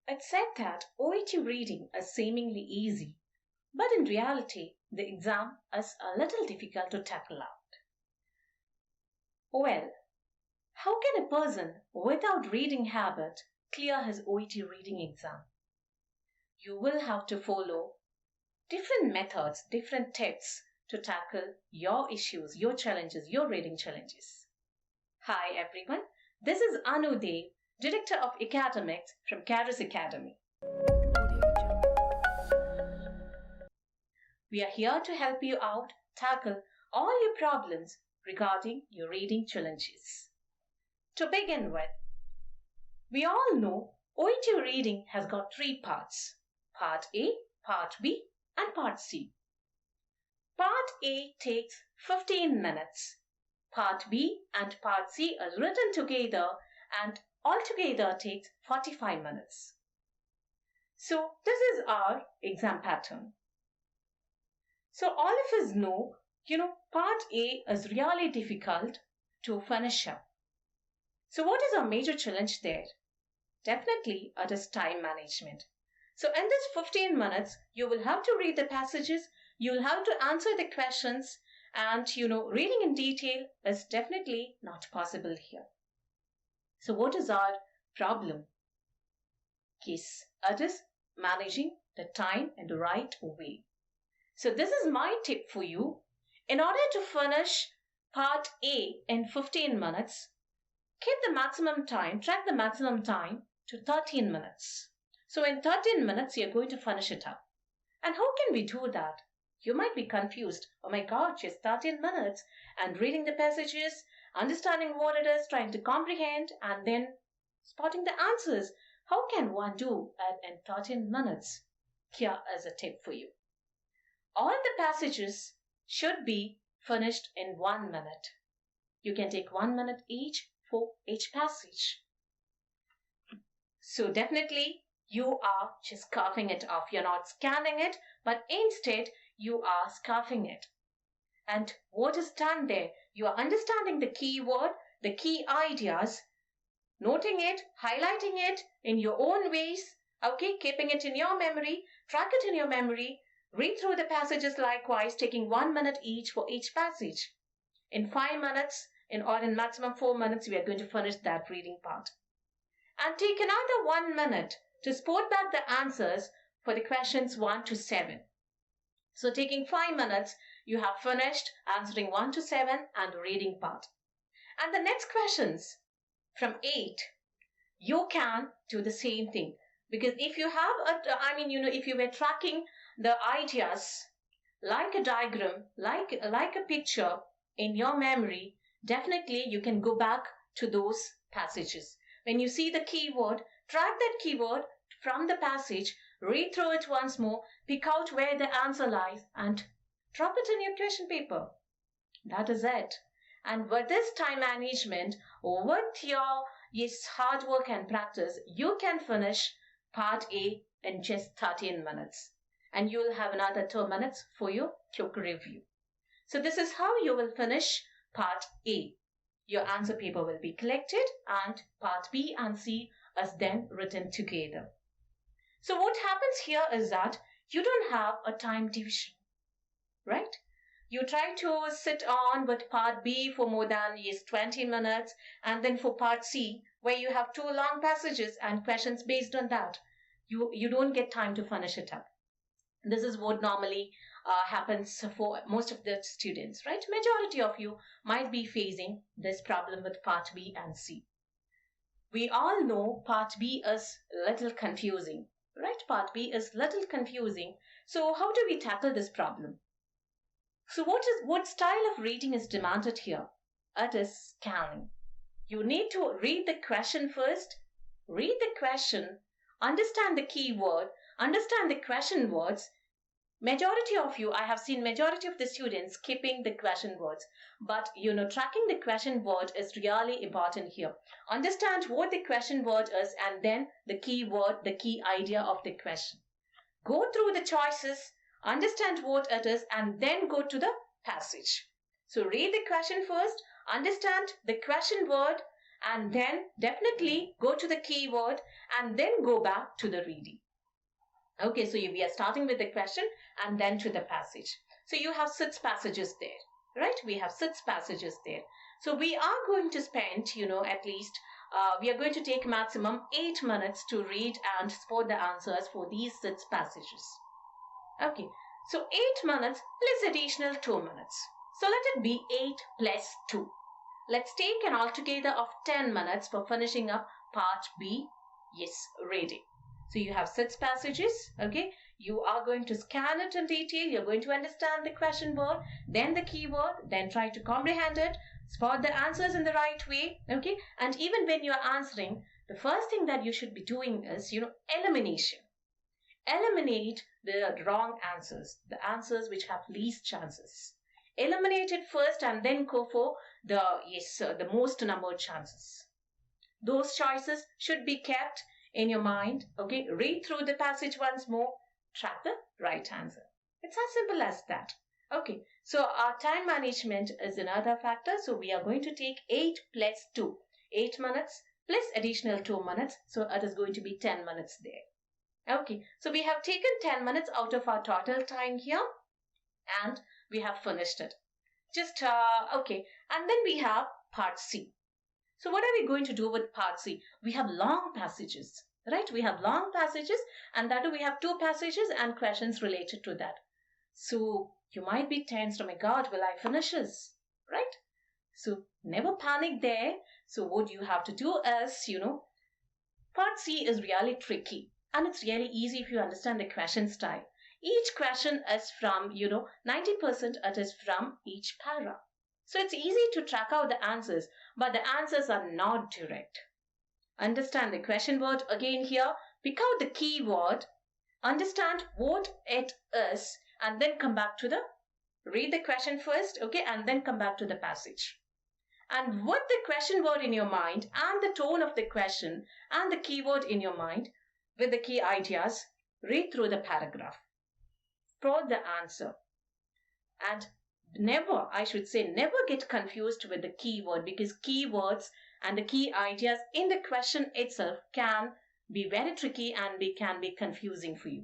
It's said that OET reading is seemingly easy, but in reality, the exam is a little difficult to tackle out. Well, how can a person without reading habit clear his OET reading exam? You will have to follow different methods, different tips to tackle your issues, your challenges, your reading challenges. Hi everyone, this is Anu Dev, Director of Academics from Caris Academy. We are here to help you out tackle all your problems regarding your reading challenges. To begin with, we all know OET reading has got three parts: Part A, Part B, and Part C. Part A takes 15 minutes. Part B and Part C are written together and altogether takes 45 minutes. So this is our exam pattern. So all of us know, Part A is really difficult to finish up. So what is our major challenge there? Definitely it is time management. So in this 15 minutes, you will have to read the passages, you will have to answer the questions, and reading in detail is definitely not possible here. So what is our problem? Yes, it is managing the time in the right way. So this is my tip for you. In order to finish Part A in 15 minutes, track the maximum time to 13 minutes. So in 13 minutes, you're going to finish it up. And how can we do that? You might be confused. Oh my God, just 13 minutes and reading the passages, understanding what it is, trying to comprehend, and then spotting the answers. How can one do it in 13 minutes? Here is a tip for you. All the passages should be finished in 1 minute. You can take 1 minute each for each passage. So definitely you are just scarfing it off. You're not scanning it, but instead you are scarfing it. And what is done there? You are understanding the key word, the key ideas, noting it, highlighting it in your own ways, okay, keeping it in your memory, track it in your memory, read through the passages likewise, taking 1 minute each for each passage. In 5 minutes, in maximum 4 minutes, we are going to finish that reading part. And take another 1 minute to spot back the answers for the questions 1 to 7. So taking 5 minutes, you have finished answering 1 to 7 and the reading part. And the next questions from 8, you can do the same thing. Because if you have if you were tracking the ideas like a diagram, like a picture in your memory, definitely you can go back to those passages. When you see the keyword, track that keyword from the passage, read through it once more, pick out where the answer lies and drop it in your question paper. That is it. And with this time management, with your hard work and practice, you can finish Part A in just 13 minutes. And you will have another 2 minutes for your quick review. So this is how you will finish Part A. Your answer paper will be collected and Part B and C is then written together. So what happens here is that you don't have a time division, right? You try to sit on with Part B for more than 20 minutes, and then for Part C, where you have 2 long passages and questions based on that, you don't get time to finish it up. This is what normally happens for most of the students, right? Majority of you might be facing this problem with Part B and C. We all know Part B is a little confusing, right? Part B is a little confusing. So how do we tackle this problem? So what style of reading is demanded here? It is scanning. You need to read the question first, read the question, understand the keyword, understand the question words. Majority of you, I have seen majority of the students skipping the question words. But, tracking the question word is really important here. Understand what the question word is and then the key word, the key idea of the question. Go through the choices, understand what it is, and then go to the passage. So read the question first, understand the question word, and then definitely go to the keyword and then go back to the reading. Okay, so we are starting with the question and then to the passage. So you have 6 passages there, right? We have 6 passages there. So we are going to spend, at least we are going to take maximum 8 minutes to read and spot the answers for these 6 passages. Okay, so 8 minutes plus additional 2 minutes. So let it be 8 plus 2. Let's take an altogether of 10 minutes for finishing up part B, yes, reading. So you have 6 passages, okay? You are going to scan it in detail. You're going to understand the question word, then the keyword, then try to comprehend it, spot the answers in the right way, okay? And even when you're answering, the first thing that you should be doing is, elimination. Eliminate the wrong answers, the answers which have least chances. Eliminate it first and then go for the most numbered chances. Those choices should be kept in your mind, okay? Read through the passage once more, track the right answer. It's as simple as that. Okay, so our time management is another factor. So we are going to take 8 plus 2, 8 minutes plus additional 2 minutes. So it is going to be 10 minutes there. Okay, so we have taken 10 minutes out of our total time here and we have finished it. Okay, and then we have part C. So what are we going to do with part C? We have long passages, right? We have long passages, and that we have 2 passages and questions related to that. So you might be tensed, oh my God, will I finish this, right? So never panic there. So what you have to do is, part C is really tricky, and it's really easy if you understand the question style. Each question is from, 90% it is from each para. So it's easy to track out the answers, but the answers are not direct. Understand the question word again here, pick out the keyword, understand what it is, and then come back to read the question first, okay, and then come back to the passage. And with the question word in your mind and the tone of the question and the keyword in your mind with the key ideas, read through the paragraph. Spot the answer. And never get confused with the keyword, because keywords and the key ideas in the question itself can be very tricky and they can be confusing for you.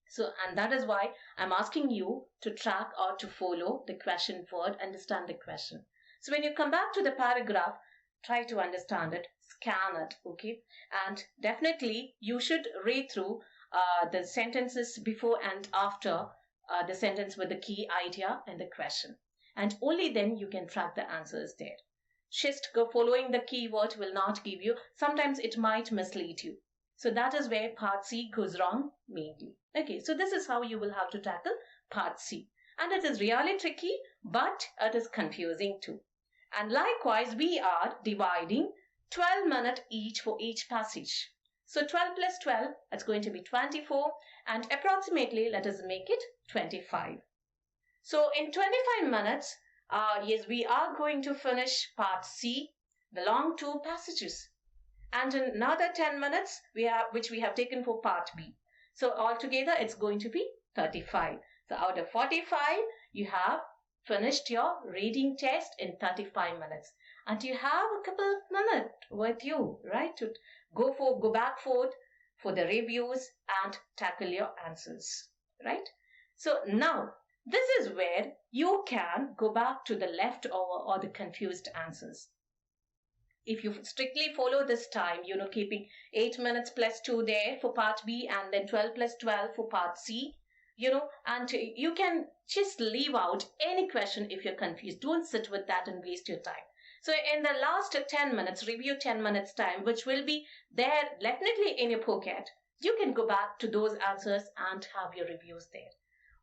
So, and that is why I'm asking you to track or to follow the question word, understand the question. So when you come back to the paragraph, try to understand it, scan it, okay? And definitely you should read through the sentences before and after the sentence with the key idea and the question. And only then you can track the answers there. Just go following the keyword will not give you, sometimes it might mislead you. So that is where part C goes wrong mainly. Okay, so this is how you will have to tackle part C. And it is really tricky, but it is confusing too. And likewise, we are dividing 12 minutes each for each passage. So 12 plus 12, it's going to be 24, and approximately, let us make it 25. So in 25 minutes, yes, we are going to finish part C, the long 2 passages. And in another 10 minutes, which we have taken for part B. So altogether, it's going to be 35. So out of 45, you have finished your reading test in 35 minutes. And you have a couple of minutes with you, right, to go back forth for the reviews and tackle your answers, right? So now, this is where you can go back to the leftover or the confused answers. If you strictly follow this time, keeping 8 minutes plus 2 there for part B and then 12 plus 12 for part C, and you can just leave out any question if you're confused. Don't sit with that and waste your time. So in the last 10 minutes, review 10 minutes time, which will be there definitely in your pocket, you can go back to those answers and have your reviews there.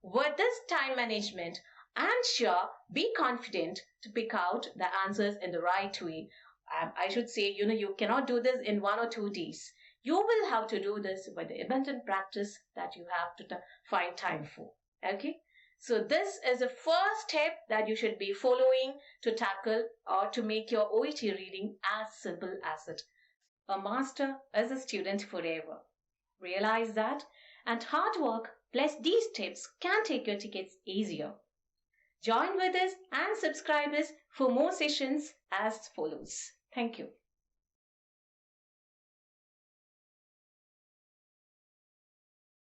With this time management, I'm sure, be confident to pick out the answers in the right way. I should say, you cannot do this in 1 or 2 days. You will have to do this with the abundant practice that you have to find time for. Okay? So this is the first step that you should be following to tackle or to make your OET reading as simple as it. A master is a student forever. Realize that, and hard work plus these tips can take your tickets easier. Join with us and subscribe us for more sessions as follows. Thank you.